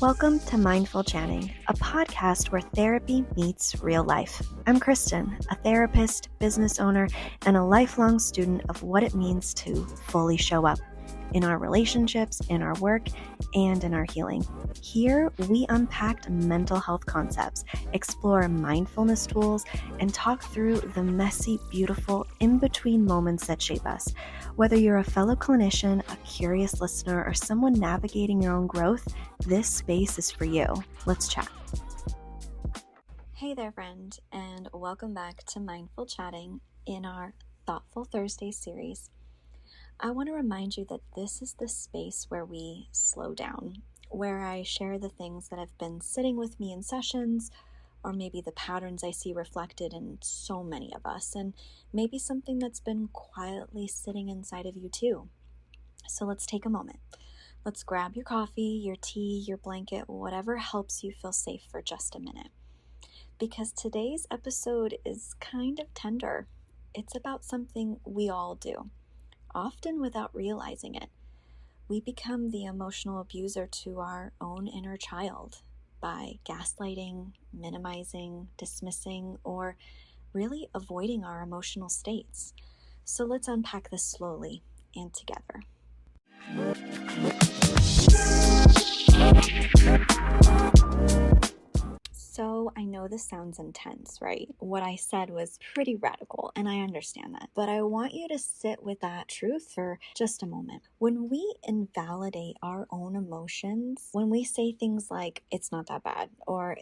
Welcome to Mindful Chatting, a podcast where therapy meets real life. I'm Kristen, a therapist, business owner, and a lifelong student of what it means to fully show up in our relationships, in our work, and in our healing. Here, we unpack mental health concepts, explore mindfulness tools, and talk through the messy, beautiful, in-between moments that shape us. Whether you're a fellow clinician, a curious listener, or someone navigating your own growth, this space is for you. Let's chat. Hey there, friend, and welcome back to Mindful Chatting in our Thoughtful Thursday series. I want to remind you that this is the space where we slow down, where I share the things that have been sitting with me in sessions, or maybe the patterns I see reflected in so many of us, and maybe something that's been quietly sitting inside of you too. So let's take a moment. Let's grab your coffee, your tea, your blanket, whatever helps you feel safe for just a minute. Because today's episode is kind of tender. It's about something we all do, often without realizing it. We become the emotional abuser to our own inner child by gaslighting, minimizing, dismissing, or really avoiding our emotional states. So let's unpack this slowly and together. So I know this sounds intense, right? What I said was pretty radical, and I understand that. But I want you to sit with that truth for just a moment. When we invalidate our own emotions, when we say things like, it's not that bad, or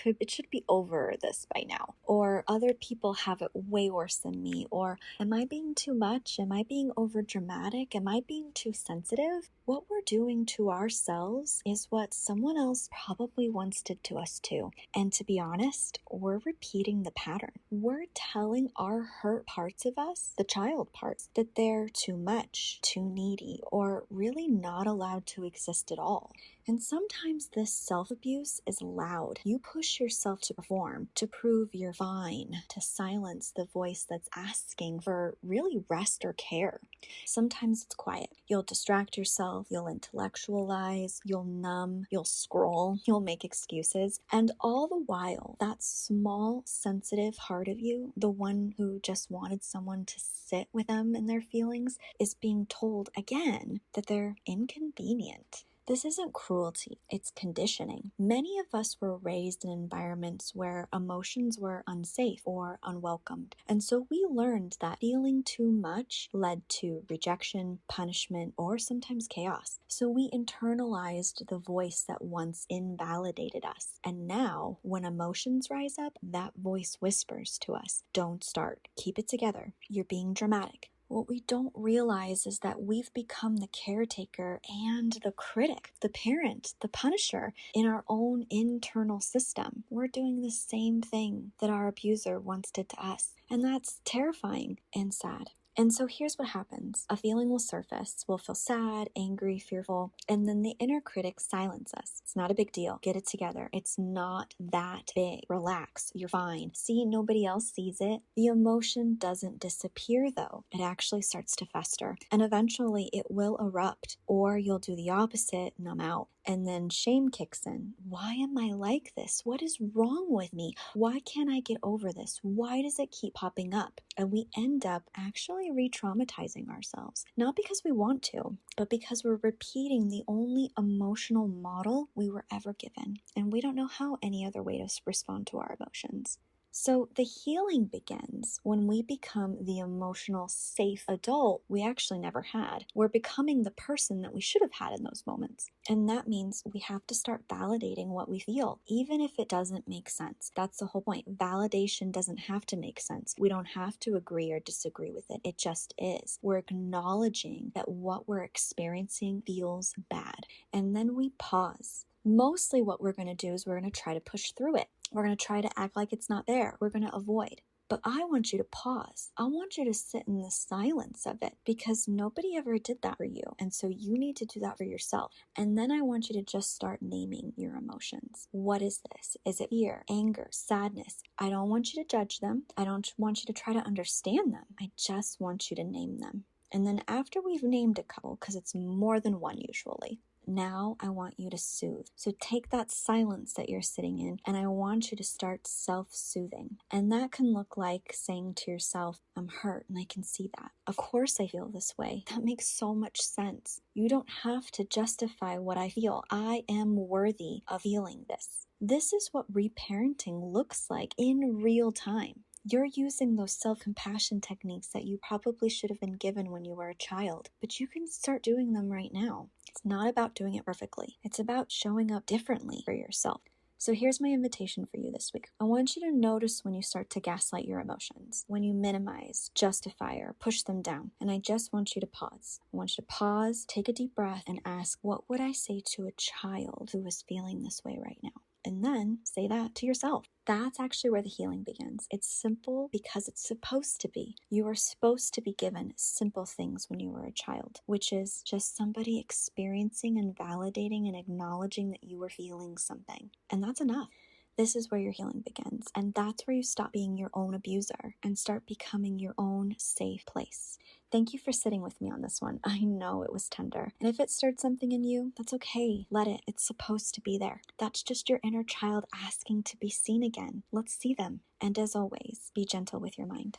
it should be over this by now, or other people have it way worse than me, or am I being too much? Am I being over dramatic? Am I being too sensitive? What we're doing to ourselves is what someone else probably once did to us too. And to be honest, we're repeating the pattern. We're telling our hurt parts of us, the child parts, that they're too much, too needy, or really not allowed to exist at all. And sometimes this self-abuse is loud. You push yourself to perform, to prove you're fine, to silence the voice that's asking for really rest or care. Sometimes it's quiet. You'll distract yourself, you'll intellectualize, you'll numb, you'll scroll, you'll make excuses. And all the while, that small, sensitive heart of you, the one who just wanted someone to sit with them and their feelings, is being told again that they're inconvenient. This isn't cruelty, it's conditioning. Many of us were raised in environments where emotions were unsafe or unwelcomed. And so we learned that feeling too much led to rejection, punishment, or sometimes chaos. So we internalized the voice that once invalidated us. And now, when emotions rise up, that voice whispers to us, don't start, keep it together, you're being dramatic. What we don't realize is that we've become the caretaker and the critic, the parent, the punisher in our own internal system. We're doing the same thing that our abuser once did to us. And that's terrifying and sad. And so here's what happens. A feeling will surface. We'll feel sad, angry, fearful, and then the inner critic silences us. It's not a big deal. Get it together. It's not that big. Relax. You're fine. See, nobody else sees it. The emotion doesn't disappear though. It actually starts to fester, and eventually it will erupt, or you'll do the opposite, numb out. And then shame kicks in. Why am I like this? What is wrong with me? Why can't I get over this? Why does it keep popping up? And we end up actually re-traumatizing ourselves. Not because we want to, but because we're repeating the only emotional model we were ever given. And we don't know how any other way to respond to our emotions. So the healing begins when we become the emotional safe adult we actually never had. We're becoming the person that we should have had in those moments. And that means we have to start validating what we feel, even if it doesn't make sense. That's the whole point. Validation doesn't have to make sense. We don't have to agree or disagree with it. It just is. We're acknowledging that what we're experiencing feels bad. And then we pause. Mostly what we're going to do is we're going to try to push through it. We're going to try to act like it's not there. We're going to avoid. But I want you to pause. I want you to sit in the silence of it because nobody ever did that for you. And so you need to do that for yourself. And then I want you to just start naming your emotions. What is this? Is it fear, anger, sadness? I don't want you to judge them. I don't want you to try to understand them. I just want you to name them. And then after we've named a couple, because it's more than one usually, Now I want you to soothe. So take that silence that you're sitting in, and I want you to start self-soothing. And that can look like saying to yourself, I'm hurt and I can see that. Of course I feel this way. That makes so much sense. You don't have to justify what I feel. I am worthy of feeling this. This is what reparenting looks like in real time. You're using those self-compassion techniques that you probably should have been given when you were a child, but you can start doing them right now. It's not about doing it perfectly. It's about showing up differently for yourself. So here's my invitation for you this week. I want you to notice when you start to gaslight your emotions, when you minimize, justify, or push them down. And I just want you to pause. I want you to pause, take a deep breath, and ask, what would I say to a child who is feeling this way right now? And then say that to yourself. That's actually where the healing begins. It's simple because it's supposed to be. You are supposed to be given simple things when you were a child, which is just somebody experiencing and validating and acknowledging that you were feeling something. And that's enough. This is where your healing begins. And that's where you stop being your own abuser and start becoming your own safe place. Thank you for sitting with me on this one. I know it was tender. And if it stirred something in you, that's okay. Let it. It's supposed to be there. That's just your inner child asking to be seen again. Let's see them. And as always, be gentle with your mind.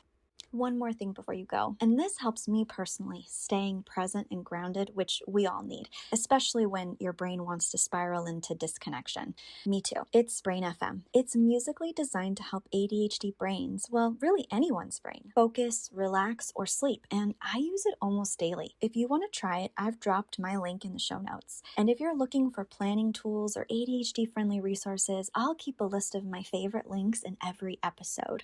One more thing before you go, and this helps me personally, staying present and grounded, which we all need, especially when your brain wants to spiral into disconnection. Me too. It's Brain FM. It's musically designed to help ADHD brains, well, really anyone's brain, focus, relax, or sleep, and I use it almost daily. If you want to try it, I've dropped my link in the show notes. And if you're looking for planning tools or ADHD-friendly resources, I'll keep a list of my favorite links in every episode.